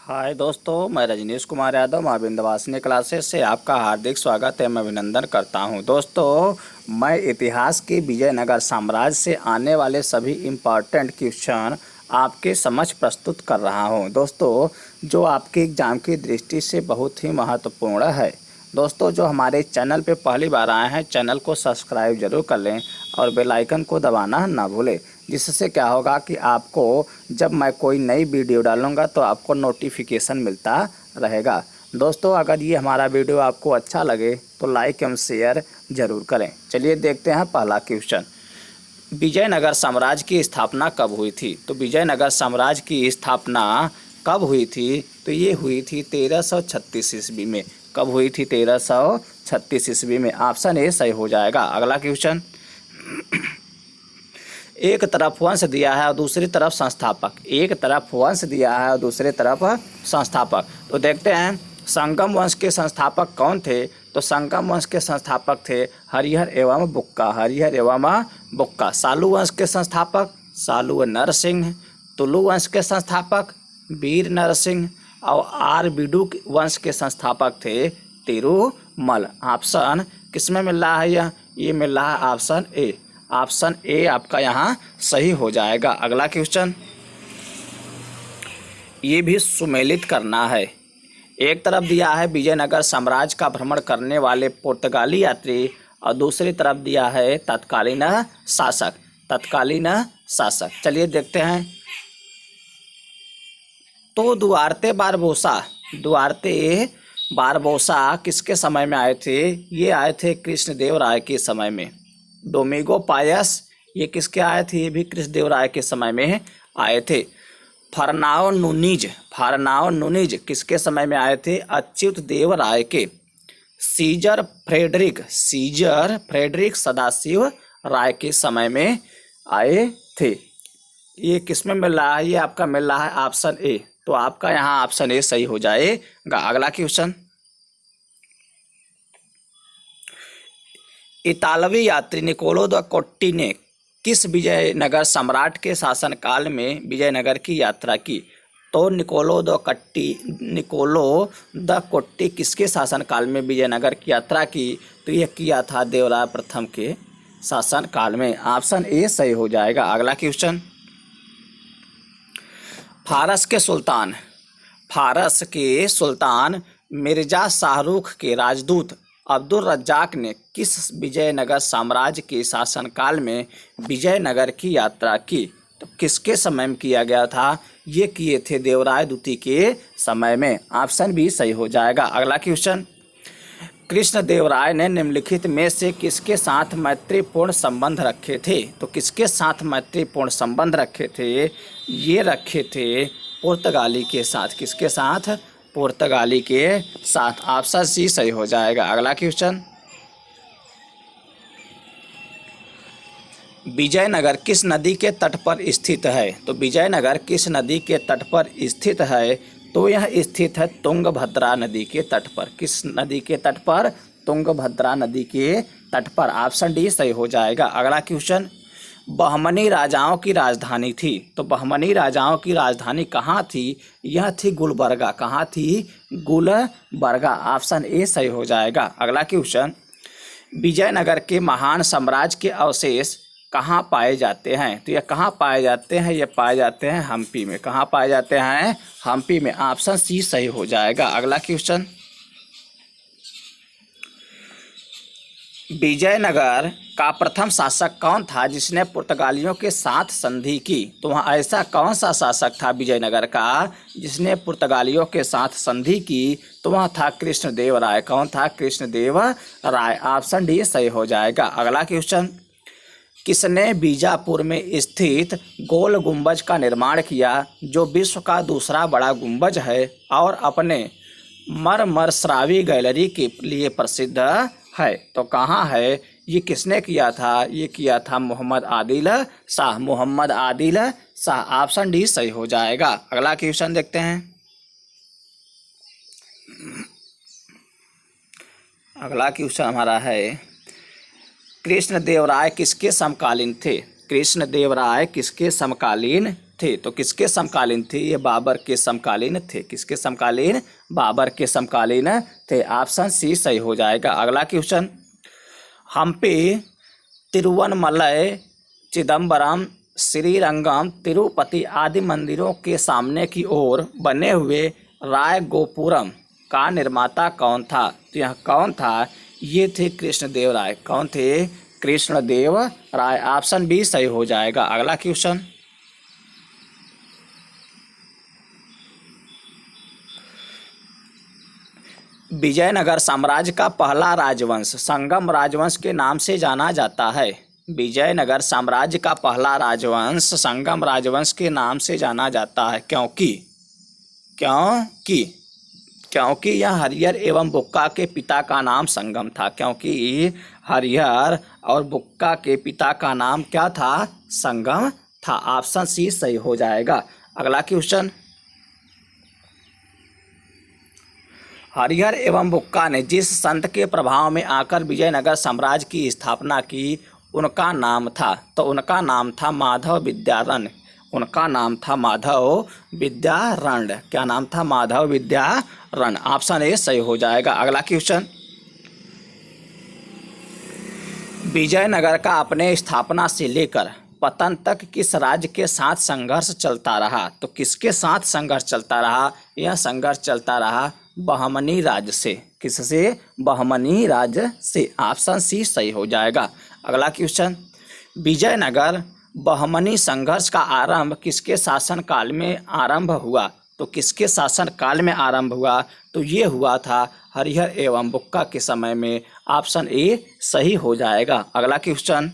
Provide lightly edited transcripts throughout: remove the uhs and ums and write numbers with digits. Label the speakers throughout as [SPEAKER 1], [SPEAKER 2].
[SPEAKER 1] हाय दोस्तों, मैं रजनीश कुमार यादव माँ विंध्यवासिनी क्लासेस से आपका हार्दिक स्वागत है। मैं अभिनंदन करता हूं। दोस्तों, मैं इतिहास के विजयनगर साम्राज्य से आने वाले सभी इम्पॉर्टेंट क्वेश्चन आपके समक्ष प्रस्तुत कर रहा हूं। दोस्तों, जो आपके एग्जाम की दृष्टि से बहुत ही महत्वपूर्ण है। दोस्तों, जो हमारे चैनल पे पहली बार आए हैं, चैनल को सब्सक्राइब जरूर कर लें और बेल आइकन को दबाना ना भूलें, जिससे क्या होगा कि आपको जब मैं कोई नई वीडियो डालूंगा तो आपको नोटिफिकेशन मिलता रहेगा। दोस्तों, अगर ये हमारा वीडियो आपको अच्छा लगे तो लाइक एवं शेयर ज़रूर करें। चलिए देखते हैं पहला क्वेश्चन। विजयनगर साम्राज्य की स्थापना कब हुई थी? तो विजयनगर साम्राज्य की स्थापना कब हुई थी? तो ये हुई थी 1336 ईस्वी में। कब हुई थी? 1336 ईस्वी में। ऑप्शन ए सही हो जाएगा। अगला क्वेश्चन। एक तरफ वंश दिया है और दूसरी तरफ संस्थापक। एक तरफ वंश दिया है और दूसरी तरफ संस्थापक। तो देखते हैं संगम वंश के संस्थापक कौन थे? तो संगम वंश के संस्थापक थे हरिहर एवं बुक्का। हरिहर एवं बुक्का। सालू वंश के संस्थापक सालू नरसिंह। तुलु वंश के संस्थापक वीर नरसिंह। और आरबीडू वंश के संस्थापक थे तिरुमल। ऑप्शन किसमें मिल रहा है? ये मिल रहा है ऑप्शन ए। ऑप्शन ए आपका यहाँ सही हो जाएगा। अगला क्वेश्चन। ये भी सुमेलित करना है। एक तरफ दिया है विजयनगर साम्राज्य का भ्रमण करने वाले पुर्तगाली यात्री और दूसरी तरफ दिया है तत्कालीन शासक। तत्कालीन शासक। चलिए देखते हैं। तो दुआर्ते बारबोसा किसके समय में आए थे? ये आए थे कृष्णदेव राय के समय में। डोमिंगो पायस ये किसके आए थे? ये भी कृष्णदेव राय के समय में आए थे। फरनाओ नूनीज किसके समय में आए थे? अच्युत देव राय के। सीजर फ्रेडरिक सदाशिव राय के समय में आए थे। ये किसमें मिल रहा है? ये आपका मिल रहा है ऑप्शन ए। तो आपका यहाँ ऑप्शन ए सही हो जाएगा। अगला क्वेश्चन। इतालवी यात्री निकोलो द कोट्टी ने किस विजयनगर सम्राट के शासनकाल में विजयनगर की यात्रा की? तो निकोलो द कोट्टी किसके शासनकाल में विजयनगर की यात्रा की? तो यह किया था देवराय प्रथम के शासनकाल में। ऑप्शन ए सही हो जाएगा। अगला क्वेश्चन। फारस के सुल्तान मिर्जा शाहरुख के राजदूत अब्दुल रज्जाक ने किस विजयनगर साम्राज्य के शासनकाल में विजयनगर की यात्रा की? तो किसके समय में किया गया था? ये किए थे देवराय द्वितीय के समय में। ऑप्शन बी सही हो जाएगा। अगला क्वेश्चन। कृष्णदेव राय ने निम्नलिखित में से किसके साथ मैत्रीपूर्ण संबंध रखे थे? तो किसके साथ मैत्रीपूर्ण संबंध रखे थे? ये रखे थे पुर्तगाली के साथ। किसके साथ? पुर्तगाली के साथ। ऑप्शन सी सही हो जाएगा। अगला क्वेश्चन। विजयनगर किस नदी के तट पर स्थित है? तो विजयनगर किस नदी के तट पर स्थित है? तो यह स्थित है तुंगभद्रा नदी के तट पर। किस नदी के तट पर? तुंगभद्रा नदी के तट पर। ऑप्शन डी सही हो जाएगा। अगला क्वेश्चन। बहमनी राजाओं की राजधानी थी। तो बहमनी राजाओं की राजधानी कहाँ थी? यह थी गुलबर्गा। कहाँ थी? गुलबर्गा। ऑप्शन ए सही हो जाएगा। अगला क्वेश्चन। विजयनगर के महान साम्राज्य के अवशेष कहाँ पाए जाते हैं? तो ये कहाँ पाए जाते हैं? ये पाए जाते हैं हम्पी में। कहाँ पाए जाते हैं? हम्पी में। ऑप्शन सी सही हो जाएगा। अगला क्वेश्चन। विजयनगर का प्रथम शासक कौन था जिसने पुर्तगालियों के साथ संधि की? तो वहाँ ऐसा कौन सा शासक था विजयनगर का जिसने पुर्तगालियों के साथ संधि की? तो वहाँ था कृष्णदेव राय। कौन था? कृष्णदेव राय। ऑप्शन डी सही हो जाएगा। अगला क्वेश्चन। किसने बीजापुर में स्थित गोल गुंबज का निर्माण किया जो विश्व का दूसरा बड़ा गुंबज है और अपने मरमरस्रावी गैलरी के लिए प्रसिद्ध है? तो कहाँ है? ये किसने किया था? ये किया था मोहम्मद आदिल शाह। ऑप्शन डी सही हो जाएगा। अगला क्वेश्चन देखते हैं। अगला क्वेश्चन हमारा है कृष्णदेव राय किसके समकालीन थे? कृष्णदेव राय किसके समकालीन थे। तो किसके समकालीन थे? ये बाबर के समकालीन थे। किसके समकालीन? बाबर के समकालीन थे। ऑप्शन सी सही हो जाएगा। अगला क्वेश्चन, हम्पी, तिरुवनमलई, चिदम्बरम, श्रीरंगम, तिरुपति आदि मंदिरों के सामने की ओर बने हुए राय गोपुरम का निर्माता कौन था? तो यह कौन था? ये थे कृष्णदेव राय। कौन थे? कृष्णदेव राय। ऑप्शन बी सही हो जाएगा। अगला क्वेश्चन, विजयनगर साम्राज्य का पहला राजवंश संगम राजवंश के नाम से जाना जाता है। विजयनगर साम्राज्य का पहला राजवंश संगम राजवंश के नाम से जाना जाता है। क्योंकि यह हरिहर एवं बुक्का के पिता का नाम संगम था। क्योंकि हरिहर और बुक्का के पिता का नाम क्या था? संगम था। ऑप्शन सी सही हो जाएगा। अगला क्वेश्चन, हरिहर एवं बुक्का ने जिस संत के प्रभाव में आकर विजयनगर साम्राज्य की स्थापना की, उनका नाम था? तो उनका नाम था माधव विद्यारण। उनका नाम था माधव विद्यारण। क्या नाम था? माधव विद्यारण। ऑप्शन ए सही हो जाएगा। अगला क्वेश्चन, विजयनगर का अपने स्थापना से लेकर पतन तक किस राज्य के साथ संघर्ष चलता रहा? तो किसके साथ संघर्ष चलता रहा? यह संघर्ष चलता रहा बहमनी राज्य से। किससे? बहमनी राज्य से। ऑप्शन सी सही हो जाएगा। अगला क्वेश्चन, विजयनगर बहमनी संघर्ष का आरंभ किसके शासनकाल में आरंभ हुआ? तो किसके शासनकाल में आरंभ हुआ? तो ये हुआ था हरिहर एवं बुक्का के समय में। ऑप्शन ए सही हो जाएगा। अगला क्वेश्चन,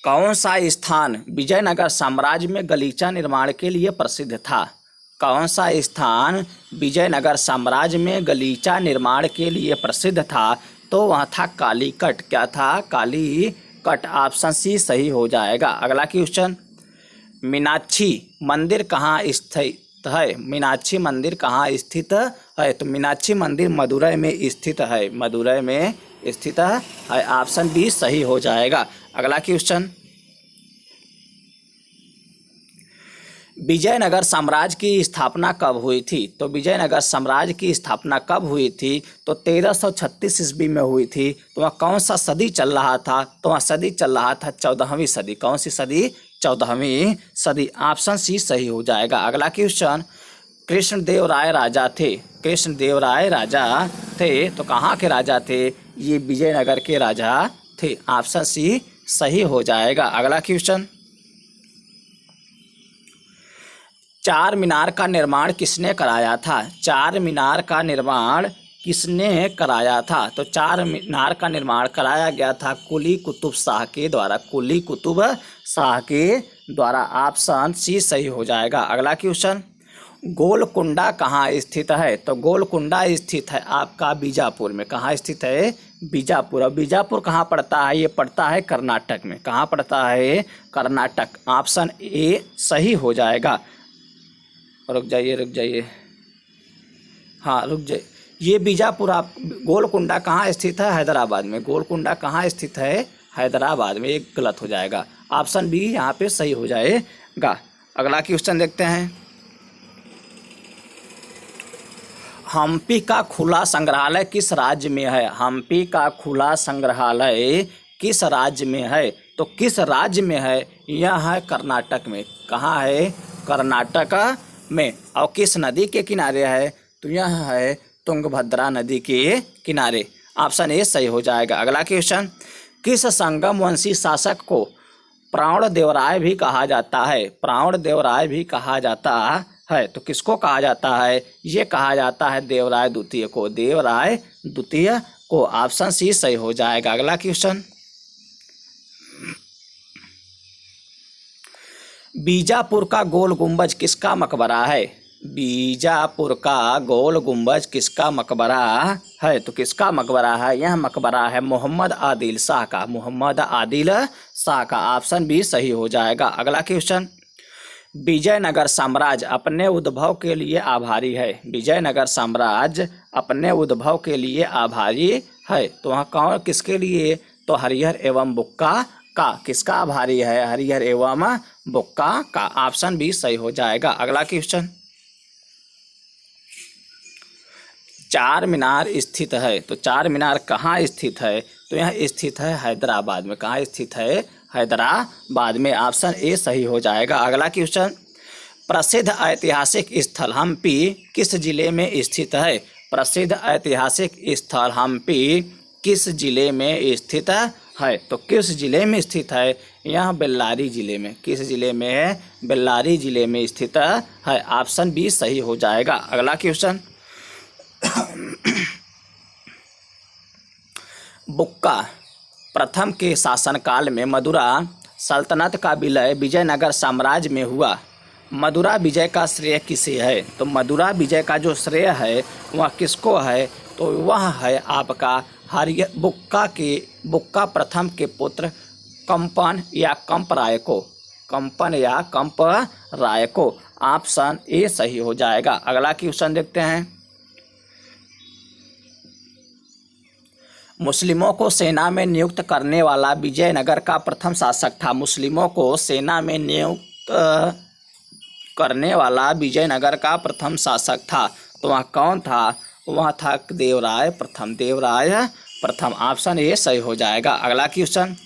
[SPEAKER 1] कौन सा स्थान विजयनगर साम्राज्य में गलीचा निर्माण के लिए प्रसिद्ध था? कौन सा स्थान विजयनगर साम्राज्य में गलीचा निर्माण के लिए प्रसिद्ध था? तो वह था कालीकट। क्या था? कालीकट। ऑप्शन सी सही हो जाएगा। अगला क्वेश्चन, मीनाक्षी मंदिर कहाँ स्थित है? मीनाक्षी मंदिर कहाँ स्थित है? तो मीनाक्षी मंदिर मदुरै में स्थित है। मदुरै में स्थित है। ऑप्शन बी सही हो जाएगा। अगला क्वेश्चन, विजयनगर साम्राज्य की स्थापना कब हुई थी? तो विजयनगर साम्राज्य की स्थापना कब हुई थी? तो 1336 ईस्वी में हुई थी। तो वह कौन सा सदी चल रहा था? तो वह सदी चल रहा था 14वीं सदी। कौन सी सदी? 14वीं सदी। ऑप्शन सी सही हो जाएगा। अगला क्वेश्चन, कृष्णदेव राय राजा थे। कृष्णदेव राय राजा थे तो कहाँ के राजा थे? ये विजयनगर के राजा थे। ऑप्शन सी सही हो जाएगा। अगला क्वेश्चन, चार मीनार का निर्माण किसने कराया था? चार मीनार का निर्माण किसने कराया था? तो चार मीनार का निर्माण कराया गया था कुली कुतुब शाह के द्वारा। कुली कुतुब शाह के द्वारा। ऑप्शन सी सही हो जाएगा। अगला क्वेश्चन, गोलकुंडा कहाँ स्थित है? तो गोलकुंडा स्थित है आपका बीजापुर में। कहाँ स्थित है? बीजापुर। अब बीजापुर कहाँ पड़ता है? ये पड़ता है कर्नाटक में। कहाँ पड़ता है? कर्नाटक। ऑप्शन ए सही हो जाएगा। रुक जाइए। हाँ रुक जाइए। ये बीजापुर आप गोलकुंडा कहाँ स्थित है? हैदराबाद में। गोलकुंडा कहाँ स्थित है? हैदराबाद में। एक गलत हो जाएगा। ऑप्शन बी यहाँ पे सही हो जाएगा। अगला क्वेश्चन देखते हैं, हम्पी का खुला संग्रहालय किस राज्य में है? हम्पी का खुला संग्रहालय किस राज्य में है? तो किस राज्य में है? यह है कर्नाटक में। कहाँ है? कर्नाटक में। और किस नदी के किनारे है? तो यह है तुंगभद्रा नदी के किनारे। ऑप्शन ए सही हो जाएगा। अगला क्वेश्चन, किस संगम वंशी शासक को प्राणदेवराय भी कहा जाता है? प्राणदेवराय भी कहा जाता है। तो किसको कहा जाता है? ये कहा जाता है देवराय द्वितीय को। देवराय द्वितीय को। ऑप्शन सी सही हो जाएगा। अगला क्वेश्चन, बीजापुर का गोल गुंबज किसका मकबरा है? बीजापुर का गोल गुंबज किसका मकबरा है? तो किसका मकबरा है? यह मकबरा है मोहम्मद आदिल शाह का। मोहम्मद आदिल शाह का। ऑप्शन बी सही हो जाएगा। अगला क्वेश्चन, विजयनगर साम्राज्य अपने उद्भव के लिए आभारी है। विजयनगर साम्राज्य अपने उद्भव के लिए आभारी है। तो वहाँ कौन किसके लिए? तो हरिहर एवं बुक्का का किसका आभारी है? हरिहर एवं बुक्का का। ऑप्शन बी सही हो जाएगा। अगला क्वेश्चन, चार मीनार स्थित है, तो चार मीनार कहाँ स्थित है? तो यह स्थित है हैदराबाद में। कहाँ स्थित है? हैदराबाद में। ऑप्शन ए सही हो जाएगा। अगला क्वेश्चन, प्रसिद्ध ऐतिहासिक स्थल हम्पी किस जिले में स्थित है? प्रसिद्ध ऐतिहासिक स्थल हम्पी किस जिले में स्थित है? तो किस जिले में स्थित है? यह बेल्लारी जिले में। किस जिले में है? बेल्लारी जिले में स्थित है। ऑप्शन बी सही हो जाएगा। अगला क्वेश्चन, बुक्का प्रथम के शासनकाल में मदुरा सल्तनत का विलय विजयनगर साम्राज्य में हुआ। मदुरा विजय का श्रेय किसे है? तो मदुरा विजय का जो श्रेय है वह किसको है? तो वह है आपका हरिहर बुक्का प्रथम के पुत्र कंपन या कंपराय को। कंपन या कंपराय को। ऑप्शन ए सही हो जाएगा। अगला क्वेश्चन देखते हैं, मुस्लिमों को सेना में नियुक्त करने वाला विजयनगर का प्रथम शासक था। मुस्लिमों को सेना में नियुक्त करने वाला विजयनगर का प्रथम शासक था। तो वह कौन था? वह था देवराय प्रथम। देवराय प्रथम। ऑप्शन ए सही हो जाएगा। अगला क्वेश्चन,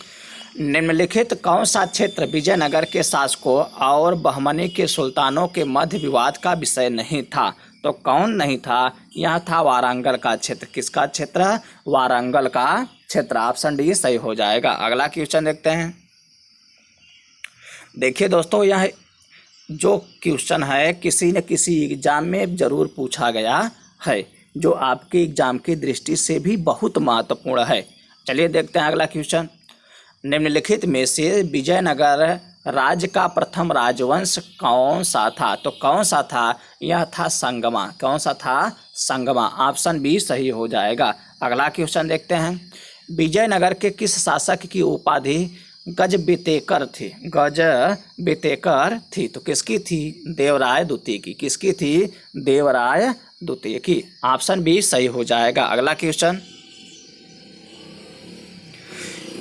[SPEAKER 1] निम्नलिखित कौन सा क्षेत्र विजयनगर के शासकों और बहमनी के सुल्तानों के मध्य विवाद का विषय नहीं था? तो कौन नहीं था? यह था वारंगल का क्षेत्र। किसका क्षेत्र? वारंगल का क्षेत्र। ऑप्शन डी सही हो जाएगा। अगला क्वेश्चन देखते हैं। देखिए दोस्तों, यह जो क्वेश्चन है किसी न किसी एग्जाम में जरूर पूछा गया है, जो आपके एग्जाम की दृष्टि से भी बहुत महत्वपूर्ण है। चलिए देखते हैं अगला क्वेश्चन, निम्नलिखित में से विजयनगर राज्य का प्रथम राजवंश कौन सा था? तो कौन सा था? यह था संगमा। कौन सा था? संगमा। ऑप्शन बी सही हो जाएगा। अगला क्वेश्चन देखते हैं, विजयनगर के किस शासक की उपाधि गजबितेकर थी? गजबितेकर थी। तो किसकी थी? देवराय द्वितीय की। किसकी थी? देवराय द्वितीय की। ऑप्शन बी सही हो जाएगा। अगला क्वेश्चन,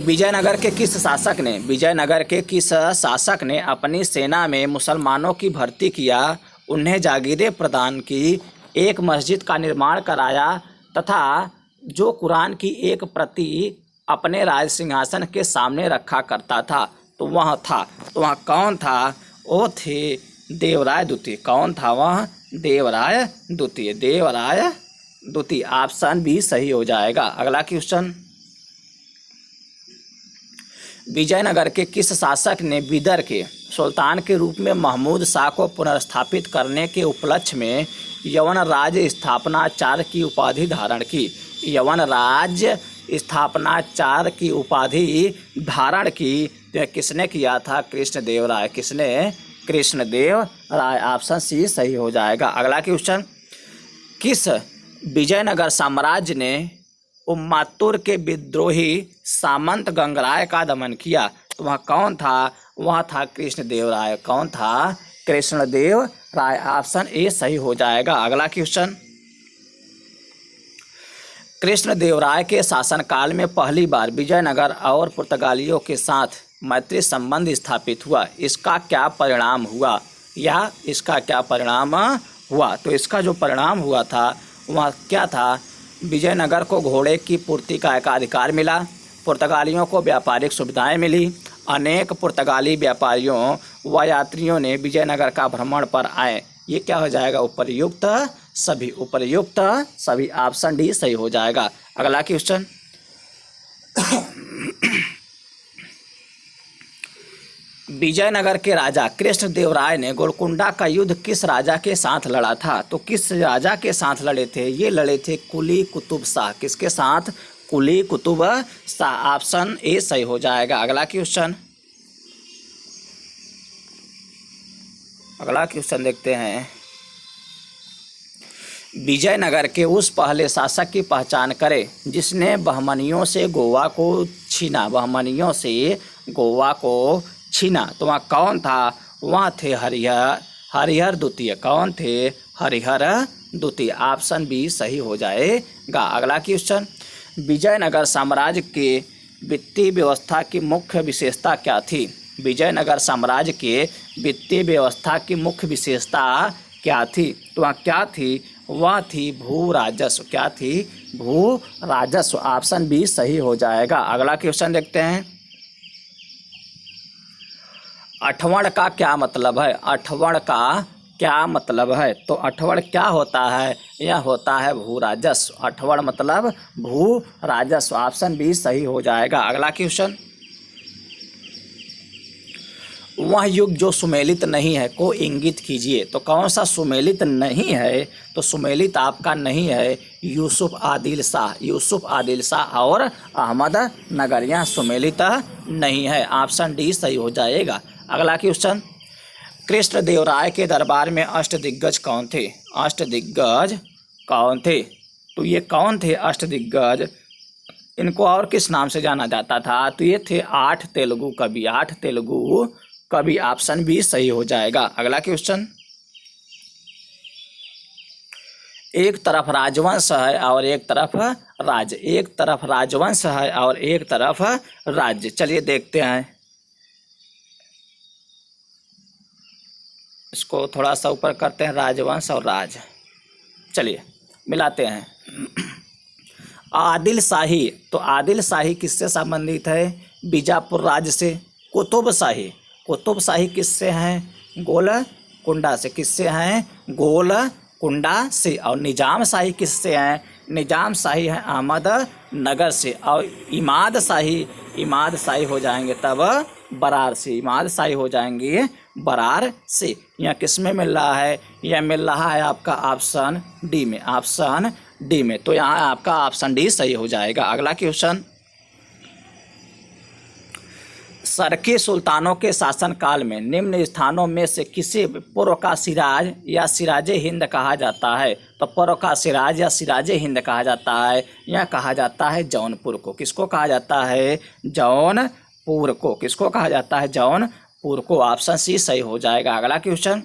[SPEAKER 1] विजयनगर के किस शासक ने अपनी सेना में मुसलमानों की भर्ती किया, उन्हें जागीरें प्रदान की, एक मस्जिद का निर्माण कराया तथा जो कुरान की एक प्रति अपने राज सिंहासन के सामने रखा करता था? तो वह कौन था? वो थे देवराय द्वितीय। कौन था वह? देवराय द्वितीय। देवराय द्वितीय। ऑप्शन बी सही हो जाएगा। अगला क्वेश्चन, विजयनगर के किस शासक ने बिदर के सुल्तान के रूप में महमूद शाह को पुनर्स्थापित करने के उपलक्ष्य में यवन राज्य स्थापनाचार्य की उपाधि धारण की? यवन राज्य स्थापनाचार्य की उपाधि धारण की तो किसने किया था? कृष्णदेव राय। किसने? कृष्णदेव राय। ऑप्शन सी सही हो जाएगा। अगला क्वेश्चन, किस विजयनगर साम्राज्य ने उम्मातुर के विद्रोही सामंत गंगराय का दमन किया? तो वह कौन था? वह था कृष्णदेव राय। कौन था? कृष्णदेव राय। ऑप्शन ए सही हो जाएगा। अगला क्वेश्चन, कृष्णदेव राय के शासनकाल में पहली बार विजयनगर और पुर्तगालियों के साथ मैत्री संबंध स्थापित हुआ। इसका क्या परिणाम हुआ? या इसका क्या परिणाम हुआ? तो इसका जो परिणाम हुआ था वह क्या था? विजयनगर को घोड़े की पूर्ति का एकाधिकार मिला, पुर्तगालियों को व्यापारिक सुविधाएं मिली, अनेक पुर्तगाली व्यापारियों व यात्रियों ने विजयनगर का भ्रमण पर आए। ये क्या हो जाएगा? उपर्युक्त सभी। उपर्युक्त सभी। ऑप्शन डी सही हो जाएगा। अगला क्वेश्चन, विजयनगर के राजा कृष्णदेव राय ने गोलकुंडा का युद्ध किस राजा के साथ लड़ा था? तो किस राजा के साथ लड़े थे? ये लड़े थे कुली कुतुब शाह। किसके साथ? कुली कुतुब शाह। ऑप्शन ए सही हो जाएगा। अगला क्वेश्चन देखते हैं, विजयनगर के उस पहले शासक की पहचान करें जिसने बहमनियों से गोवा को छीना। बहमनियों से गोवा को छीना। तो वह कौन था? वह थे हरिहर द्वितीय। कौन थे? हरिहर द्वितीय। ऑप्शन बी सही हो जाएगा। अगला क्वेश्चन, विजयनगर साम्राज्य के वित्तीय व्यवस्था की मुख्य विशेषता क्या थी? विजयनगर साम्राज्य के वित्तीय व्यवस्था की मुख्य विशेषता क्या थी? तो वह क्या थी? वह थी भू राजस्व। क्या थी? भू राजस्व। ऑप्शन बी सही हो जाएगा। अगला क्वेश्चन देखते हैं। अठवण का क्या मतलब है? अठवण का क्या मतलब है? तो अठवण क्या होता है? यह होता है भू राजस्व। अठवण मतलब भू राजस्व। ऑप्शन बी सही हो जाएगा। अगला क्वेश्चन। वह युग जो सुमेलित नहीं है को इंगित कीजिए। तो कौन सा सुमेलित नहीं है? तो सुमेलित आपका नहीं है यूसुफ आदिल शाह। यूसुफ आदिल शाह और अहमद नगर, यहाँ सुमेलित नहीं है। ऑप्शन डी सही हो जाएगा। अगला क्वेश्चन। कृष्णदेवराय के दरबार में अष्टदिग्गज कौन थे? अष्टदिग्गज कौन थे? तो ये कौन थे अष्टदिग्गज? इनको और किस नाम से जाना जाता था? तो ये थे 8 तेलुगु कवि। 8 तेलुगु कवि। ऑप्शन बी सही हो जाएगा। अगला क्वेश्चन। एक तरफ राजवंश है और एक तरफ राज्य। एक तरफ राजवंश है और एक तरफ राज्य। चलिए देखते हैं, इसको थोड़ा सा ऊपर करते हैं, राजवंश और राज। चलिए मिलाते हैं। आदिल शाही। तो आदिल शाही किससे संबंधित है? बीजापुर राज्य से। कुतुब शाही। कुतुब शाही किससे हैं? गोलकुंडा से। किससे हैं? गोलकुंडा से। और निजाम शाही किससे हैं? निजाम शाही है अहमद नगर से। और इमाद शाही हो जाएंगे तब बरार से। इमाद शाही हो जाएंगे बरार से। यह किस में मिल रहा है? यह मिल रहा है आपका ऑप्शन डी में। ऑप्शन डी में। तो यहाँ आपका ऑप्शन डी सही हो जाएगा। अगला क्वेश्चन। सरकी सुल्तानों के शासनकाल में निम्न स्थानों में से किसे पूर्व का सिराज या सिराजे हिंद कहा जाता है? तो पूर्व का सिराज या सिराजे हिंद कहा जाता है, यह कहा जाता है जौनपुर को। किसको कहा जाता है? जौनपुर को। किसको कहा जाता है? जौनपुर को। ऑप्शन सी सही हो जाएगा। अगला क्वेश्चन।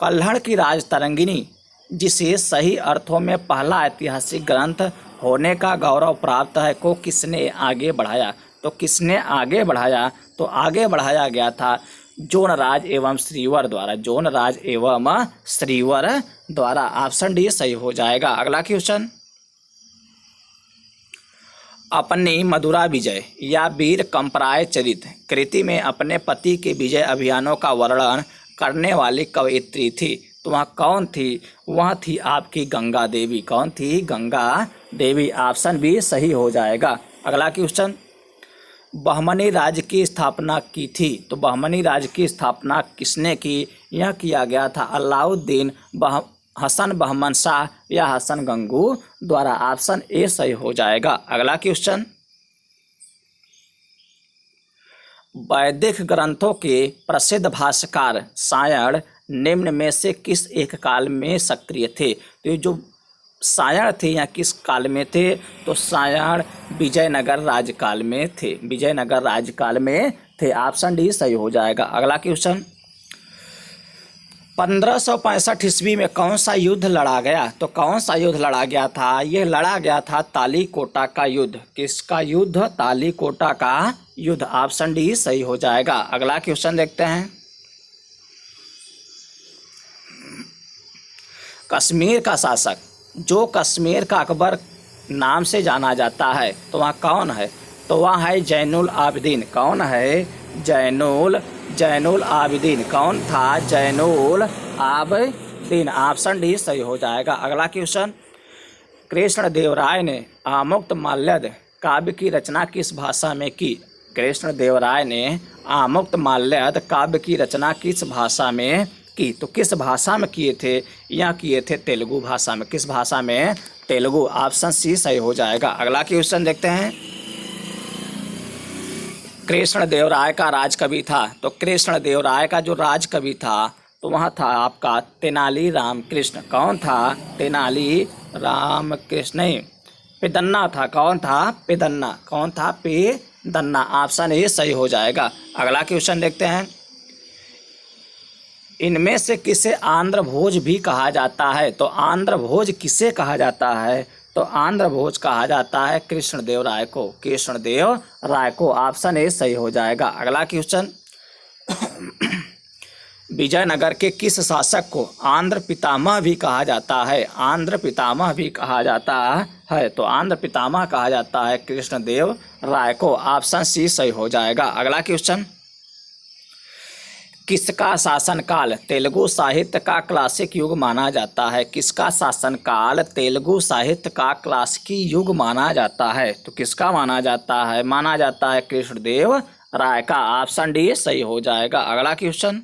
[SPEAKER 1] कल्हड़ की राजतरंगिणी, जिसे सही अर्थों में पहला ऐतिहासिक ग्रंथ होने का गौरव प्राप्त है, को किसने आगे बढ़ाया? तो किसने आगे बढ़ाया? तो आगे बढ़ाया गया था जोनराज एवं श्रीवर द्वारा। जोनराज एवं श्रीवर द्वारा। ऑप्शन डी सही हो जाएगा। अगला क्वेश्चन। अपनी मधुरा विजय या वीर कंपराय चरित कृति में अपने पति के विजय अभियानों का वर्णन करने वाली कवयित्री थी। तो वह कौन थी? वह थी आपकी गंगा देवी। कौन थी? गंगा देवी। ऑप्शन बी सही हो जाएगा। अगला क्वेश्चन। बहमनी राज्य की स्थापना की थी। तो बहमनी राज्य की स्थापना किसने की? यह किया गया था अलाउद्दीन हसन बहमन शाह या हसन गंगू द्वारा। ऑप्शन ए सही हो जाएगा। अगला क्वेश्चन। वैदिक ग्रंथों के प्रसिद्ध भाष्यकार सायण निम्न में से किस एक काल में सक्रिय थे? तो ये जो सायण थे या किस काल में थे? तो सायण विजयनगर राजकाल में थे। विजयनगर राजकाल में थे। ऑप्शन डी सही हो जाएगा। अगला क्वेश्चन। 1565 ईस्वी में कौन सा युद्ध लड़ा गया? तो कौन सा युद्ध लड़ा गया था? यह लड़ा गया था तालीकोटा का युद्ध। किसका युद्ध? तालीकोटा का युद्ध। ऑप्शन डी सही हो जाएगा। अगला क्वेश्चन देखते हैं। कश्मीर का शासक जो कश्मीर का अकबर नाम से जाना जाता है, तो वह कौन है? तो वह है जैनुल आबिदीन। कौन है? जैनुल आबिदीन। कौन था? जैनुल आबिदीन। ऑप्शन डी सही हो जाएगा। अगला क्वेश्चन। कृष्णदेवराय ने आमुक्तमाल्यद काव्य की रचना किस भाषा में की? कृष्णदेवराय ने आमुक्तमाल्यद काव्य की रचना किस भाषा में की? तो किस भाषा में किए थे? यह किए थे तेलुगु भाषा में। किस भाषा में? तेलुगु। ऑप्शन सी सही हो जाएगा। अगला क्वेश्चन देखते हैं। कृष्णदेवराय का राजकवि था। तो कृष्णदेवराय का जो राजकवि था तो वह था आपका तेनाली रामकृष्ण। कौन था? तेनाली रामकृष्ण। नहीं, पेदन्ना था। कौन था? पेदन्ना। कौन था? पेदन्ना। ऑप्शन ए सही हो जाएगा। अगला क्वेश्चन देखते हैं। इनमें से किसे आंध्र भोज भी कहा जाता है? तो आंध्र भोज किसे कहा जाता है? तो आंध्र भोज कहा जाता है कृष्णदेव राय को, कृष्णदेव राय को। ऑप्शन ए सही हो जाएगा। अगला क्वेश्चन, विजयनगर के किस शासक को आंध्र पितामह भी कहा जाता है? आंध्र पितामह भी कहा जाता है। तो आंध्र पितामह कहा जाता है कृष्णदेव राय को। ऑप्शन सी सही हो जाएगा। अगला क्वेश्चन, किसका शासनकाल तेलुगु साहित्य का क्लासिक युग माना जाता है? किसका शासनकाल तेलुगु साहित्य का क्लासिकी युग माना जाता है? तो किसका माना जाता है? माना जाता है कृष्णदेव राय का। ऑप्शन डी सही हो जाएगा। अगला क्वेश्चन,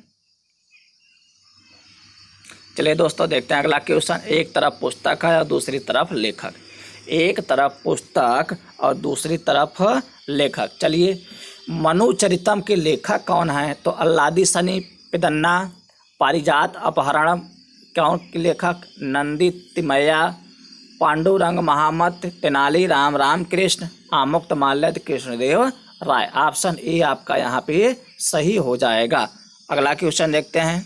[SPEAKER 1] चलिए दोस्तों देखते हैं अगला क्वेश्चन। एक तरफ पुस्तक है और दूसरी तरफ लेखक। एक तरफ पुस्तक और दूसरी तरफ लेखक। चलिए, मनुचरितम के लेखक कौन है? तो अल्लादी सनी पिदन्ना। पारिजात अपहरण कौन के लेखक? नंदी तिमैया। पांडुरंग महामत। तेनाली राम रामकृष्ण। आमुक्त माल्यद कृष्णदेव राय। ऑप्शन ए आपका यहाँ पे सही हो जाएगा। अगला क्वेश्चन देखते हैं।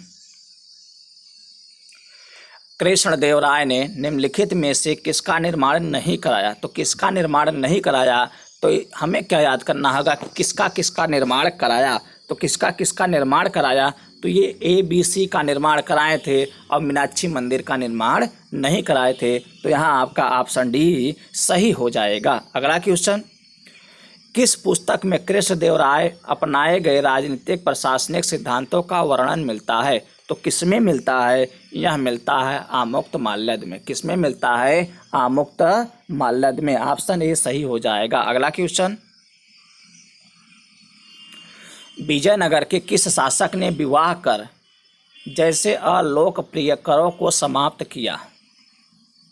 [SPEAKER 1] कृष्णदेव राय ने निम्नलिखित में से किसका निर्माण नहीं कराया? तो किसका निर्माण नहीं कराया? तो हमें क्या याद करना होगा कि किसका किसका निर्माण कराया? तो किसका किसका निर्माण कराया? तो ये ABC का निर्माण कराए थे और मीनाक्षी मंदिर का निर्माण नहीं कराए थे। तो यहाँ आपका ऑप्शन डी सही हो जाएगा। अगला क्वेश्चन, किस पुस्तक में कृष्णदेव राय अपनाए गए राजनीतिक प्रशासनिक सिद्धांतों का वर्णन मिलता है? तो किसमें मिलता है? यह मिलता है आमुक्त माल्यद में। किसमें मिलता है? आमुक्त माल्यद में। ऑप्शन ए सही हो जाएगा। अगला क्वेश्चन, विजयनगर के किस शासक ने विवाह कर जैसे अलोकप्रिय करों को समाप्त किया?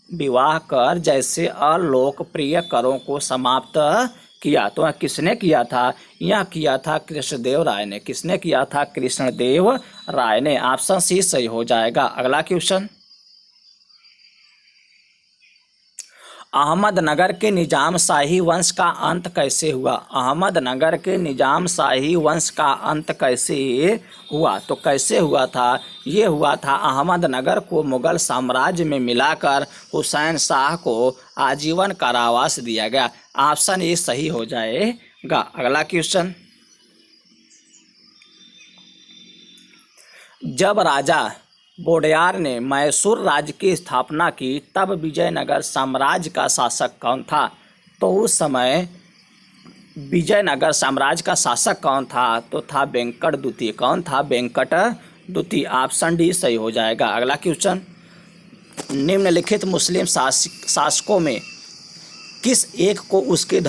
[SPEAKER 1] विवाह कर जैसे अलोकप्रिय करों को समाप्त किया। तो वह किसने किया था? यह किया था कृष्णदेव राय ने। किसने किया था? कृष्णदेव राय ने। ऑप्शन सी सही हो जाएगा। अगला क्वेश्चन, अहमदनगर के निजाम शाही वंश का अंत कैसे हुआ? अहमदनगर के निजाम शाही वंश का अंत कैसे हुआ? तो कैसे हुआ था? ये हुआ था अहमदनगर को मुगल साम्राज्य में मिलाकर हुसैन शाह को आजीवन कारावास दिया गया। ऑप्शन ए सही हो जाएगा। अगला क्वेश्चन, जब राजा वोडेयार ने मैसूर राज्य की स्थापना की तब विजयनगर साम्राज्य का शासक कौन था? तो उस समय विजयनगर साम्राज्य का शासक कौन था? तो था वेंकट द्वितीय। कौन था? वेंकट द्वितीय। ऑप्शन डी सही हो जाएगा। अगला क्वेश्चन, निम्नलिखित मुस्लिम शासकों में किस एक को उसके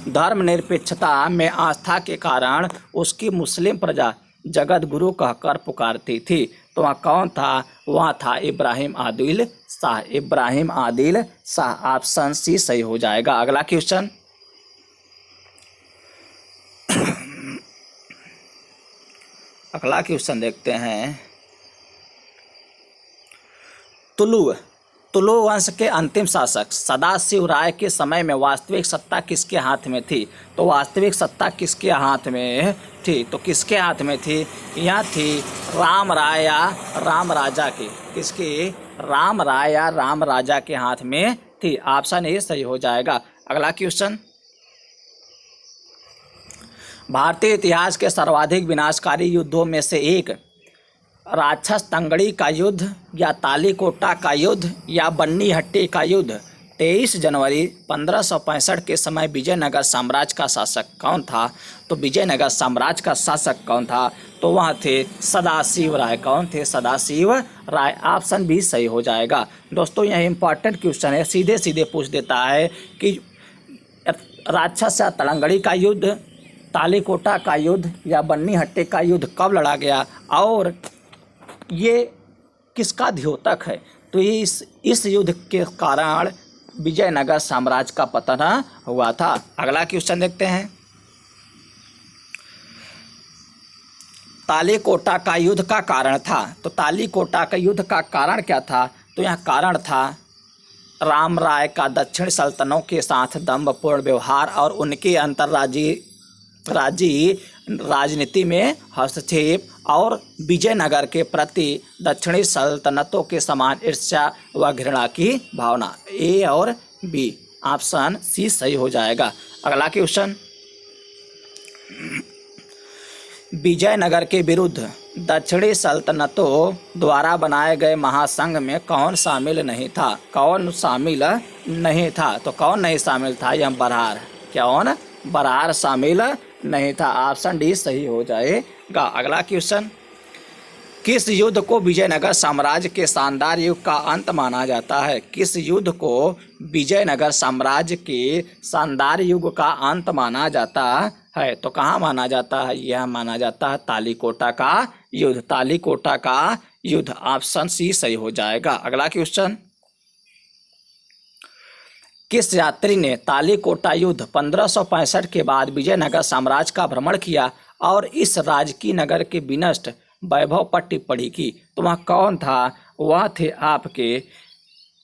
[SPEAKER 1] धर्मनिरपेक्षता में आस्था के कारण उसकी मुस्लिम प्रजा जगत गुरु कहकर पुकारती थी? तो वह कौन था? वह था इब्राहिम आदिल शाह। इब्राहिम आदिल शाह। ऑप्शन सी सही हो जाएगा। अगला क्वेश्चन, अगला क्वेश्चन देखते हैं। तुलु वंश के अंतिम शासक सदाशिव राय के समय में वास्तविक सत्ता किसके हाथ में थी? तो वास्तविक सत्ता किसके हाथ में थी? तो किसके हाथ में थी? यह थी राम राय या राम राजा के। किसके? राम राय या राम राजा के हाथ में थी। ऑप्शन ए सही हो जाएगा। अगला क्वेश्चन, भारतीय इतिहास के सर्वाधिक विनाशकारी युद्धों में से एक राक्षस तंगड़ी का युद्ध या तालीकोटा का युद्ध या बन्नी हट्टी का युद्ध 23 जनवरी 1565 के समय विजयनगर साम्राज्य का शासक कौन था? तो विजयनगर साम्राज्य का शासक कौन था? तो वह थे सदाशिव राय। कौन थे? सदाशिव राय। ऑप्शन बी सही हो जाएगा। दोस्तों यह इंपॉर्टेंट क्वेश्चन है, सीधे सीधे पूछ देता है कि राक्षस या तलंगड़ी का युद्ध, तालीकोटा का युद्ध या बन्नी हट्टी का युद्ध कब लड़ा गया और ये किसका द्योतक है? तो ये इस युद्ध के कारण विजयनगर साम्राज्य का पतन हुआ था। अगला क्वेश्चन देखते हैं। तालीकोटा का युद्ध का कारण था। तो तालीकोटा का युद्ध का कारण क्या था? तो यह कारण था राम राय का दक्षिण सल्तनतों के साथ दंभपूर्ण व्यवहार और उनके अंतर्राज्यीय राजनीति में हस्तक्षेप और विजयनगर के प्रति दक्षिणी सल्तनतों के समान ईर्ष्या व घृणा की भावना। ए और बी, ऑप्शन सी सही हो जाएगा। अगला क्वेश्चन, विजयनगर के विरुद्ध दक्षिणी सल्तनतों द्वारा बनाए गए महासंघ में कौन शामिल नहीं था? कौन शामिल नहीं था? तो कौन नहीं शामिल था? यह बरार। कौन? बरार शामिल नहीं था। ऑप्शन डी सही हो जाएगा। अगला क्वेश्चन, किस युद्ध को विजयनगर साम्राज्य के शानदार युग का अंत माना जाता है? किस युद्ध को विजयनगर साम्राज्य के शानदार युग का अंत माना जाता है? तो कहाँ माना जाता है? यह माना जाता है तालीकोटा का युद्ध। तालीकोटा का युद्ध, ऑप्शन सी सही हो जाएगा। अगला क्वेश्चन, किस यात्री ने तालीकोटा युद्ध 1565 के बाद विजयनगर साम्राज्य का भ्रमण किया और इस राजकीय नगर के विनष्ट वैभव पर टिप्पणी की? तो वह कौन था? वह थे आपके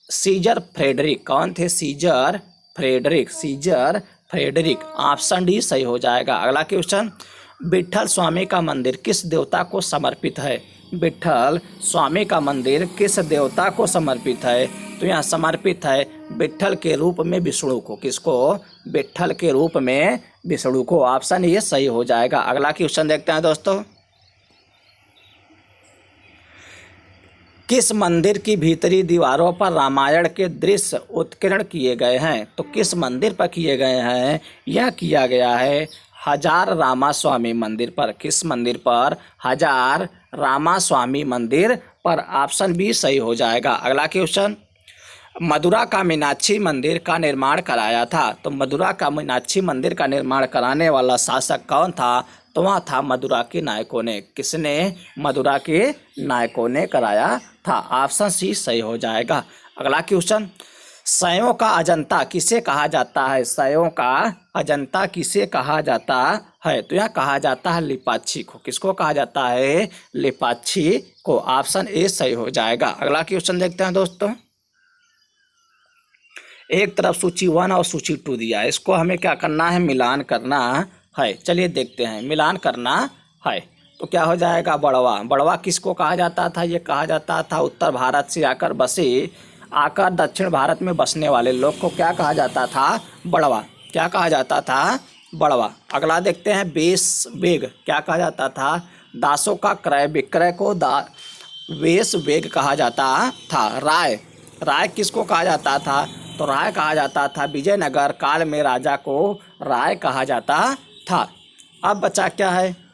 [SPEAKER 1] सीजर फ्रेडरिक। कौन थे? Caesar Frederick. Caesar Frederick, option D सही हो जाएगा। अगला क्वेश्चन, विट्ठल स्वामी का मंदिर किस देवता को समर्पित है? विट्ठल स्वामी का मंदिर किस देवता को समर्पित है? तो यहाँ समर्पित है विट्ठल के रूप में विष्णु को। किसको? विट्ठल के रूप में विष्णु को। ऑप्शन ये सही हो जाएगा। अगला क्वेश्चन देखते हैं दोस्तों, किस मंदिर की भीतरी दीवारों पर रामायण के दृश्य उत्कीर्ण किए गए हैं? तो किस मंदिर पर किए गए हैं? यह किया गया है हजार रामास्वामी मंदिर पर। किस मंदिर पर? हजार रामास्वामी मंदिर पर। ऑप्शन बी सही हो जाएगा। अगला क्वेश्चन, मदुरा का मीनाक्षी मंदिर का निर्माण कराया था? तो मदुरा का मीनाक्षी मंदिर का निर्माण कराने वाला शासक कौन था? तो वह था मदुरा के नायकों ने। किसने? मदुरा के नायकों ने कराया था। ऑप्शन सी सही हो जाएगा। अगला क्वेश्चन, सयों का अजंता किसे कहा जाता है? सयों का अजंता किसे कहा जाता है? तो यह कहा जाता है लिपाच्छी को। किसको कहा जाता है? लिपाच्छी को। ऑप्शन ए सही हो जाएगा। अगला क्वेश्चन देखते हैं दोस्तों, एक तरफ सूची 1 और सूची 2 दिया है, इसको हमें क्या करना है? मिलान करना है। चलिए देखते हैं, मिलान करना है तो क्या हो जाएगा? बड़वा। बड़वा किसको कहा जाता था? ये कहा जाता था उत्तर भारत से आकर दक्षिण भारत में बसने वाले लोग को क्या कहा जाता था? बड़वा। क्या कहा जाता था? बड़वा। अगला देखते हैं, वेश वेग क्या कहा जाता था? दासों का क्रय विक्रय को वेश वेग कहा जाता था। राय। राय किसको कहा जाता था? तो राय कहा जाता था विजयनगर काल में राजा को राय कहा जाता था। अब बचा क्या है?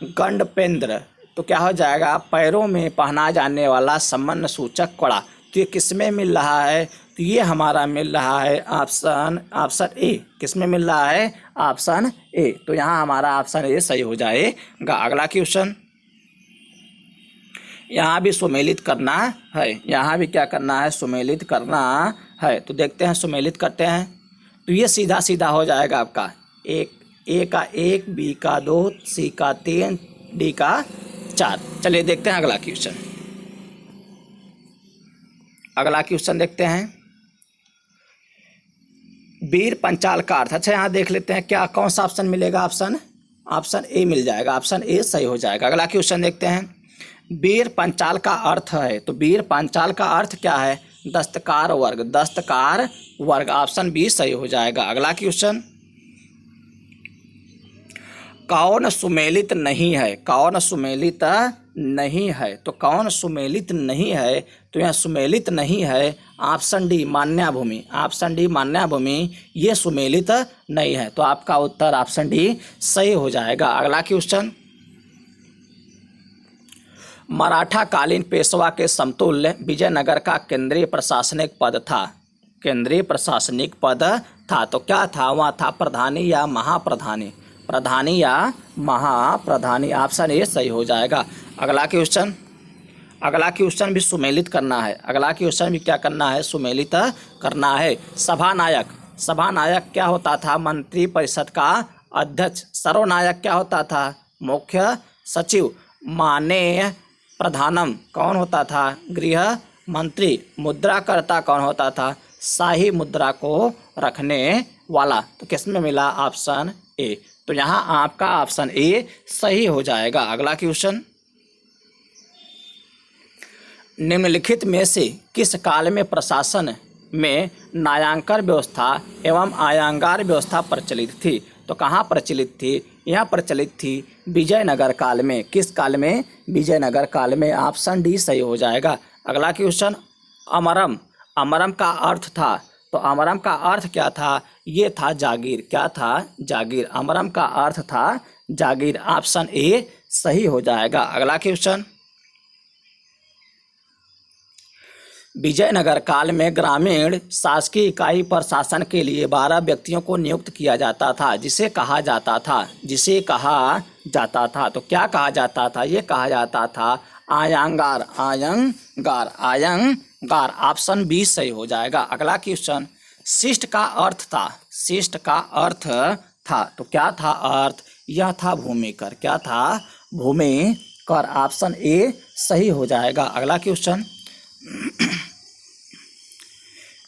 [SPEAKER 1] गंडपेंद्र। तो क्या हो जाएगा? पैरों में पहना जाने वाला सम्मान सूचक कड़ा। तो ये किस में मिल रहा है? तो ये हमारा मिल रहा है ऑप्शन ए। किस में मिल रहा है? Option A. तो यहाँ हमारा ऑप्शन ए सही हो जाएगा। अगला क्वेश्चन, यहाँ भी सुमेलित करना है। यहाँ भी क्या करना है? सुमेलित करना है। तो देखते हैं, सुमेलित करते हैं। तो ये सीधा सीधा हो जाएगा आपका ए का 1, बी का 2, सी का 3, डी का 4। चलिए देखते हैं अगला क्वेश्चन। अगला क्वेश्चन देखते हैं, वीर पंचाल का अर्थ। अच्छा यहाँ देख लेते हैं क्या कौन सा ऑप्शन मिलेगा? ऑप्शन ए मिल जाएगा। ऑप्शन ए सही हो जाएगा। अगला क्वेश्चन देखते हैं, वीर पंचाल का अर्थ है। तो वीर पंचाल का अर्थ क्या है? दस्तकार वर्ग। दस्तकार वर्ग। ऑप्शन बी सही हो जाएगा। अगला क्वेश्चन, कौन सुमेलित नहीं है? कौन सुमेलित नहीं है? तो कौन सुमेलित नहीं है? तो यह सुमेलित नहीं है ऑप्शन डी मान्याभूमि। ऑप्शन डी मान्याभूमि ये सुमेलित नहीं है। तो आपका उत्तर ऑप्शन डी सही हो जाएगा। अगला क्वेश्चन, मराठा कालीन पेशवा के समतुल्य विजयनगर का केंद्रीय प्रशासनिक पद था। केंद्रीय प्रशासनिक पद था तो क्या था? वह था प्रधानी या महाप्रधानी। प्रधानी या महाप्रधानी। ऑप्शन ए सही हो जाएगा। अगला क्वेश्चन, अगला क्वेश्चन भी सुमेलित करना है। अगला क्वेश्चन भी क्या करना है? सुमेलित करना है। सभानायक। सभानायक क्या होता था? मंत्री परिषद का अध्यक्ष। सर्वनायक क्या होता था? मुख्य सचिव। माननीय प्रधानम कौन होता था? गृह मंत्री। मुद्राकर्ता कौन होता था? शाही मुद्रा को रखने वाला। तो किस में मिला? Option A. तो यहाँ आपका ऑप्शन ए सही हो जाएगा। अगला क्वेश्चन, निम्नलिखित में से किस काल में प्रशासन में न्यायालंकार व्यवस्था एवं आयंगार व्यवस्था प्रचलित थी? तो कहाँ प्रचलित थी? यहाँ प्रचलित थी विजयनगर काल में। किस काल में? विजयनगर काल में। ऑप्शन डी सही हो जाएगा। अगला क्वेश्चन, अमरम। अमरम का अर्थ था, तो अमरम का अर्थ क्या था? ये था जागीर। क्या था? जागीर। अमरम का अर्थ था जागीर। ऑप्शन ए सही हो जाएगा। अगला क्वेश्चन, विजयनगर काल में ग्रामीण शासकीय इकाई प्रशासन के लिए 12 व्यक्तियों को नियुक्त किया जाता था, जिसे कहा जाता था। तो क्या कहा जाता था? ये कहा जाता था आयंगार। ऑप्शन बी सही हो जाएगा। अगला क्वेश्चन, शिष्ट का अर्थ था। तो क्या था अर्थ? यह था भूमिकर। क्या था? भूमिकर। ऑप्शन ए सही हो जाएगा। अगला क्वेश्चन,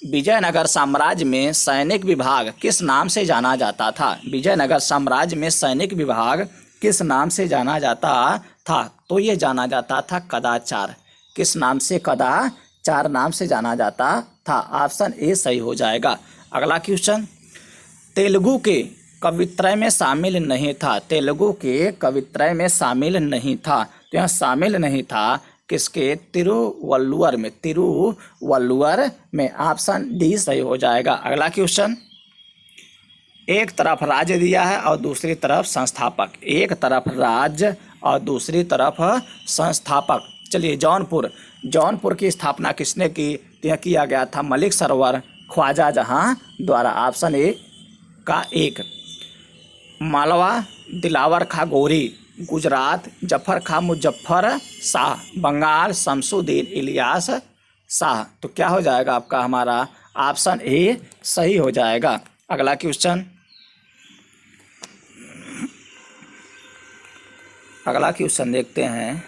[SPEAKER 1] विजयनगर साम्राज्य में सैनिक विभाग किस नाम से जाना जाता था? विजयनगर साम्राज्य में सैनिक विभाग किस नाम से जाना जाता था? तो ये जाना जाता था कदाचार। किस नाम से? कदाचार नाम से जाना जाता था। ऑप्शन ए सही हो जाएगा। अगला क्वेश्चन, तेलुगु के कवित्रय में शामिल नहीं था। तेलुगु के कवित्रय में शामिल नहीं था। तो यहाँ शामिल नहीं था किसके? तिरुवल्लुवर में। तिरुवल्लुवर में। ऑप्शन डी सही हो जाएगा। अगला क्वेश्चन, एक तरफ राज्य दिया है और दूसरी तरफ संस्थापक। एक तरफ राज्य और दूसरी तरफ संस्थापक। चलिए, जौनपुर की स्थापना किसने की? यह किया गया था मलिक सरवर ख्वाजा जहां द्वारा। ऑप्शन ए का एक। मालवा दिलावर खा गोरी। गुजरात जफर खा मुजफ्फर शाह। बंगाल शमसुद्दीन इलियास शाह। तो क्या हो जाएगा आपका? हमारा ऑप्शन ए सही हो जाएगा। अगला क्वेश्चन, देखते हैं।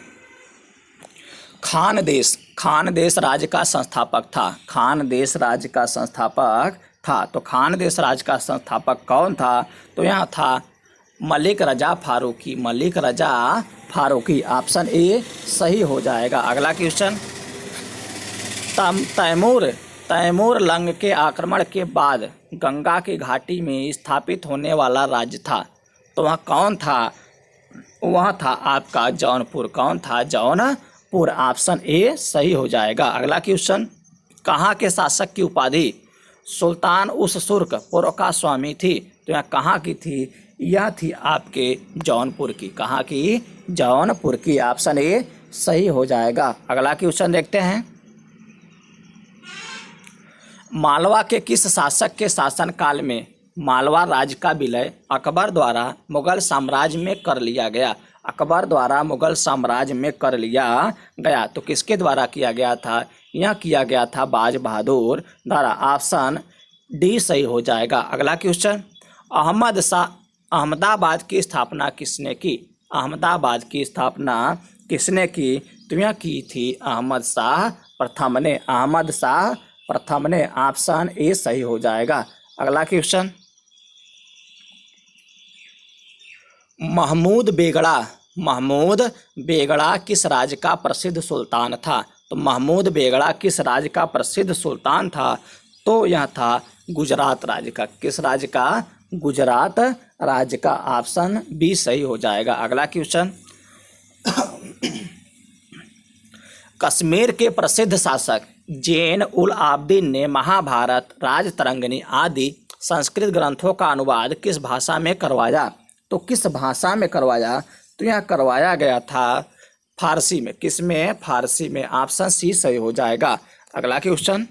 [SPEAKER 1] खानदेश राज्य का संस्थापक था। खानदेश राज्य का संस्थापक था। तो खानदेश राज्य का संस्थापक कौन था? तो यहाँ था मलिक रजा फारूकी। मलिक रजा फारूकी। ऑप्शन ए सही हो जाएगा। अगला क्वेश्चन, तैमूर लंग के आक्रमण के बाद गंगा की घाटी में स्थापित होने वाला राज्य था। तो वह कौन था? वह था आपका जौनपुर। कौन था? जौनपुर। ऑप्शन ए सही हो जाएगा। अगला क्वेश्चन, कहाँ के शासक की उपाधि सुल्तान उस सुर्ख पुर का स्वामी थी? तो यहाँ कहाँ की थी? यह थी आपके जौनपुर की। कहाँ की? जौनपुर की। ऑप्शन ए सही हो जाएगा। अगला क्वेश्चन देखते हैं। मालवा के किस शासक के शासनकाल में मालवा राज्य का विलय अकबर द्वारा मुगल साम्राज्य में कर लिया गया? अकबर द्वारा मुगल साम्राज्य में कर लिया गया। तो किसके द्वारा किया गया था? यह किया गया था बाज बहादुर द्वारा। ऑप्शन डी सही हो जाएगा। अगला क्वेश्चन, अहमदाबाद की स्थापना किसने की? अहमदाबाद की स्थापना किसने की? तो यह की थी अहमद शाह प्रथम ने। अहमद शाह प्रथम ने। ऑप्शन ए सही हो जाएगा। अगला क्वेश्चन, महमूद बेगड़ा किस राज्य का प्रसिद्ध सुल्तान था? तो महमूद बेगड़ा किस राज्य का प्रसिद्ध सुल्तान था? तो यह था गुजरात राज्य का। किस राज्य का? गुजरात राज्य का। ऑप्शन बी सही हो जाएगा। अगला क्वेश्चन, कश्मीर के प्रसिद्ध शासक जैन उल आबदीन ने महाभारत, राजतरंगिणी आदि संस्कृत ग्रंथों का अनुवाद किस भाषा में करवाया? तो किस भाषा में करवाया? तो यह करवाया गया था फारसी में। किस में? फारसी में। ऑप्शन सी सही हो जाएगा। अगला क्वेश्चन,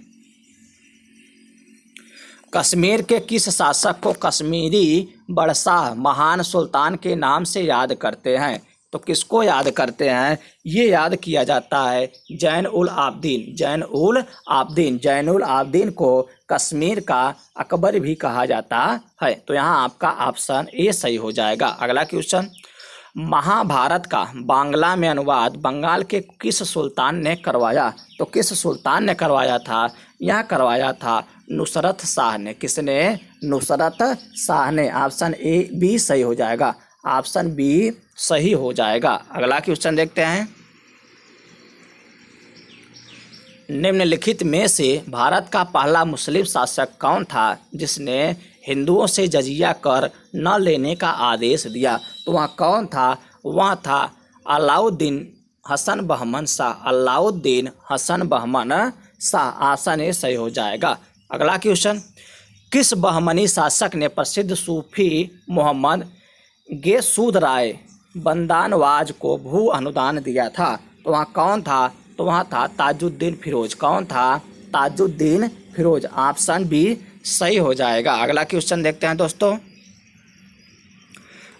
[SPEAKER 1] कश्मीर के किस शासक को कश्मीरी बड़शाह महान सुल्तान के नाम से याद करते हैं? तो किसको याद करते हैं? ये याद किया जाता है जैन उल आबदीन। जैन उल आबदीन को कश्मीर का अकबर भी कहा जाता है। तो यहाँ आपका ऑप्शन ए सही हो जाएगा। अगला क्वेश्चन, महाभारत का बांग्ला में अनुवाद बंगाल के किस सुल्तान ने करवाया? तो किस सुल्तान ने करवाया था? यह करवाया था नुसरत शाह ने। किसने? नुसरत शाह ने। ऑप्शन ए बी सही हो जाएगा। ऑप्शन बी सही हो जाएगा। अगला क्वेश्चन देखते हैं। निम्नलिखित में से भारत का पहला मुस्लिम शासक कौन था जिसने हिंदुओं से जजिया कर न लेने का आदेश दिया? तो वह कौन था? वह था अलाउद्दीन हसन बहमन शाह। अलाउद्दीन हसन बहमन शाह। ऑप्शन ए सही हो जाएगा। अगला क्वेश्चन, किस बहमनी शासक ने प्रसिद्ध सूफी मोहम्मद गेसूद राय बंदानवाज को भू अनुदान दिया था? तो वहाँ कौन था? तो वहाँ था ताजुद्दीन फिरोज। कौन था? ताजुद्दीन फिरोज। ऑप्शन बी सही हो जाएगा। अगला क्वेश्चन देखते हैं दोस्तों,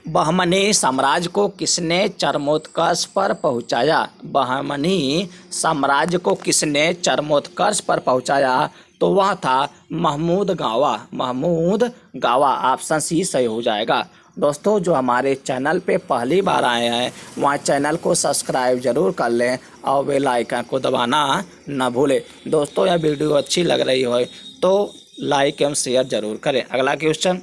[SPEAKER 1] बहमनी साम्राज्य को किसने चरमोत्कर्ष पर पहुंचाया? बहमनी साम्राज्य को किसने चरमोत्कर्ष पर पहुंचाया? तो वह था महमूद गावा। महमूद गावा। ऑप्शन सी सही हो जाएगा। दोस्तों, जो हमारे चैनल पे पहली बार आए हैं वहाँ चैनल को सब्सक्राइब जरूर कर लें और बेल आइकन को दबाना न भूलें। दोस्तों, यह वीडियो अच्छी लग रही हो तो लाइक एवं शेयर जरूर करें। अगला क्वेश्चन,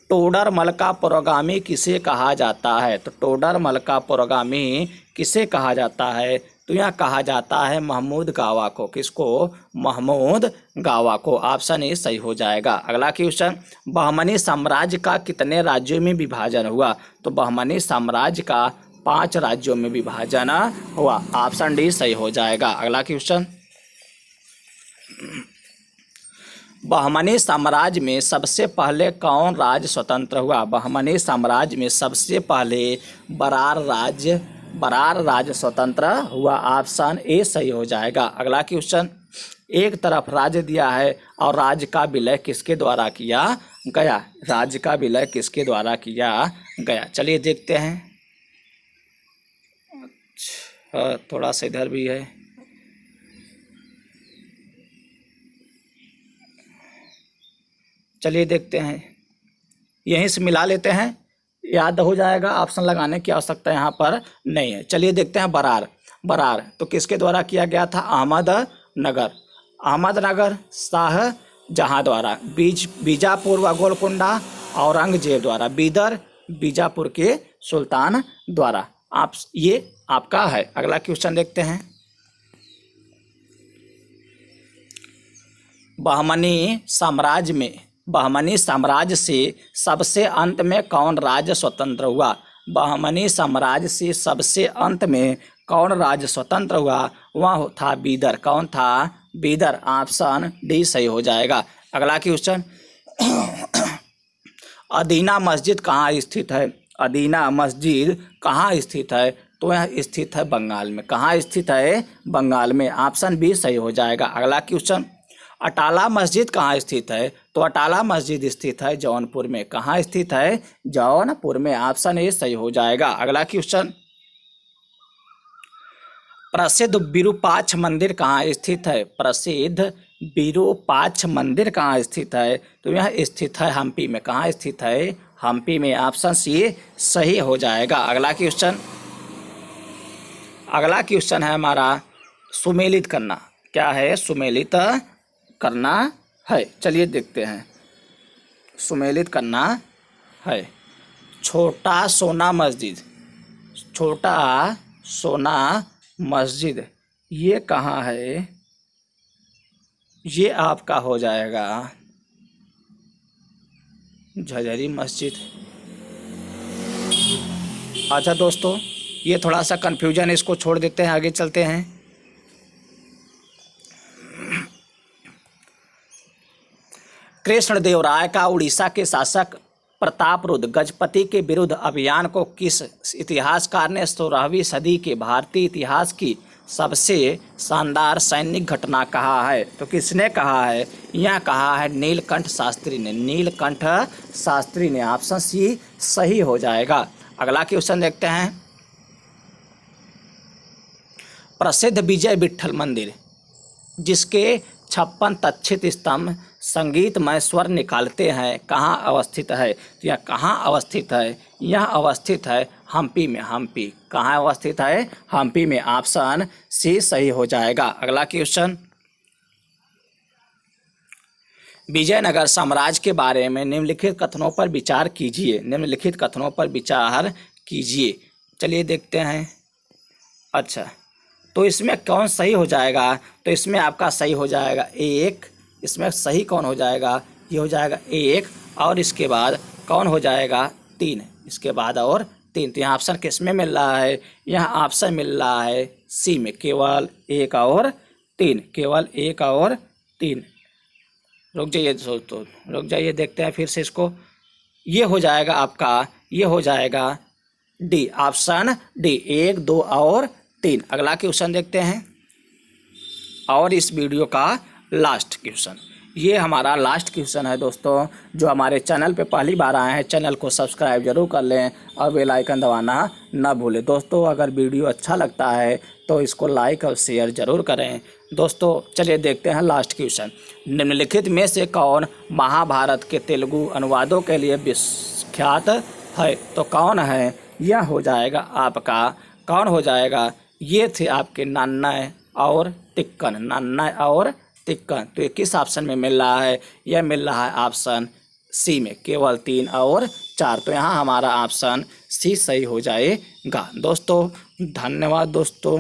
[SPEAKER 1] टोडरमल का पुरोगामी किसे कहा जाता है? तो टोडरमल का पुरोगामी किसे कहा जाता है? तो यहाँ कहा जाता है महमूद गावा को। किसको? महमूद गावा को। ऑप्शन ए सही हो जाएगा। अगला क्वेश्चन, बहमनी साम्राज्य का कितने राज्यों में विभाजन हुआ? तो बहमनी साम्राज्य का 5 राज्यों में विभाजन हुआ। ऑप्शन डी सही हो जाएगा। अगला क्वेश्चन, बहमनी साम्राज्य में सबसे पहले कौन राज्य स्वतंत्र हुआ? बहमनी साम्राज्य में सबसे पहले बरार राज्य स्वतंत्र हुआ। ऑप्शन ए सही हो जाएगा। अगला क्वेश्चन, एक तरफ राज्य दिया है और राज्य का विलय किसके द्वारा किया गया? राज्य का विलय किसके द्वारा किया गया? चलिए देखते हैं। अच्छा, थोड़ा सा इधर भी है। चलिए देखते हैं, यहीं से मिला लेते हैं, याद हो जाएगा। ऑप्शन लगाने की आवश्यकता यहाँ पर नहीं है। चलिए देखते हैं, बरार तो किसके द्वारा किया गया था? अहमदनगर शाहजहाँ द्वारा। बीजापुर व गोलकुंडा औरंगजेब द्वारा। बीदर बीजापुर के सुल्तान द्वारा। ये आपका है। अगला क्वेश्चन देखते हैं, बहमनी साम्राज्य से सबसे अंत में कौन राज्य स्वतंत्र हुआ? बहमनी साम्राज्य से सबसे अंत में कौन राज्य स्वतंत्र हुआ? वह था बीदर। कौन था? बीदर। ऑप्शन डी सही हो जाएगा। अगला क्वेश्चन, अदीना मस्जिद कहाँ स्थित है? अदीना मस्जिद कहाँ स्थित है? तो यह स्थित है बंगाल में। कहाँ स्थित है? बंगाल में। ऑप्शन बी सही हो जाएगा। अगला क्वेश्चन, अटाला मस्जिद कहाँ स्थित है? तो अटाला मस्जिद स्थित है जौनपुर में। कहाँ स्थित है? जौनपुर में। ऑप्शन ए सही हो जाएगा। अगला क्वेश्चन, प्रसिद्ध विरूपाक्ष मंदिर कहाँ स्थित है? प्रसिद्ध विरूपाक्ष मंदिर कहाँ स्थित है? तो यह स्थित है हम्पी में। कहाँ स्थित है? हम्पी में। ऑप्शन सी सही हो जाएगा। अगला क्वेश्चन है हमारा सुमेलित करना। क्या है? सुमेलित करना है। चलिए देखते हैं, सुमेलित करना है। छोटा सोना मस्जिद ये कहाँ है? ये आपका हो जाएगा झझरी मस्जिद। अच्छा दोस्तों, ये थोड़ा सा कन्फ्यूजन, इसको छोड़ देते हैं, आगे चलते हैं। कृष्णदेवराय का उड़ीसा के शासक प्रतापरुद्र गजपति के विरुद्ध अभियान को किस इतिहासकार ने 16वीं सदी के भारतीय इतिहास की सबसे शानदार सैनिक घटना कहा है? तो किसने कहा है? यह कहा है नीलकंठ शास्त्री ने। नीलकंठ शास्त्री ने। ऑप्शन सी सही हो जाएगा। अगला क्वेश्चन देखते हैं, प्रसिद्ध विजय विट्ठल मंदिर जिसके 56 तक्षित स्तंभ संगीतमय स्वर निकालते हैं कहाँ अवस्थित है? तो यह कहाँ अवस्थित है? यह अवस्थित है हम्पी में। हम्पी कहाँ अवस्थित है? हम्पी में। ऑप्शन सी सही हो जाएगा। अगला क्वेश्चन, विजयनगर साम्राज्य के बारे में निम्नलिखित कथनों पर विचार कीजिए। निम्नलिखित कथनों पर विचार कीजिए। चलिए देखते हैं। अच्छा, तो इसमें कौन सही हो जाएगा? तो इसमें आपका सही हो जाएगा 1, इसमें सही कौन हो जाएगा? ये हो जाएगा 1, और इसके बाद कौन हो जाएगा? 3, इसके बाद और 3। तो यहाँ ऑप्शन किस में मिल रहा है? यहाँ ऑप्शन मिल रहा है सी में, केवल 1 और 3, केवल 1 और 3। रुक जाइए दोस्तों, रुक जाइए, देखते हैं फिर से इसको। ये हो जाएगा आपका, ये हो जाएगा डी, ऑप्शन डी, 1, 2 और 3। अगला क्वेश्चन देखते हैं, और इस वीडियो का लास्ट क्वेश्चन। ये हमारा लास्ट क्वेश्चन है दोस्तों। जो हमारे चैनल पे पहली बार आए हैं, चैनल को सब्सक्राइब जरूर कर लें और बेल आइकन दबाना ना भूलें। दोस्तों अगर वीडियो अच्छा लगता है तो इसको लाइक और शेयर जरूर करें। दोस्तों चलिए देखते हैं लास्ट क्वेश्चन। निम्नलिखित में से कौन महाभारत के तेलुगु अनुवादों के लिए विख्यात है? तो कौन है? यह हो जाएगा आपका, कौन हो जाएगा? ये थे आपके नन्नय और तिक्कन, नन्नय और तिक्कन। तो ये किस ऑप्शन में मिल रहा है? यह मिल रहा है ऑप्शन सी में, केवल 3 और 4। तो यहाँ हमारा ऑप्शन सी सही हो जाएगा। दोस्तों धन्यवाद दोस्तों।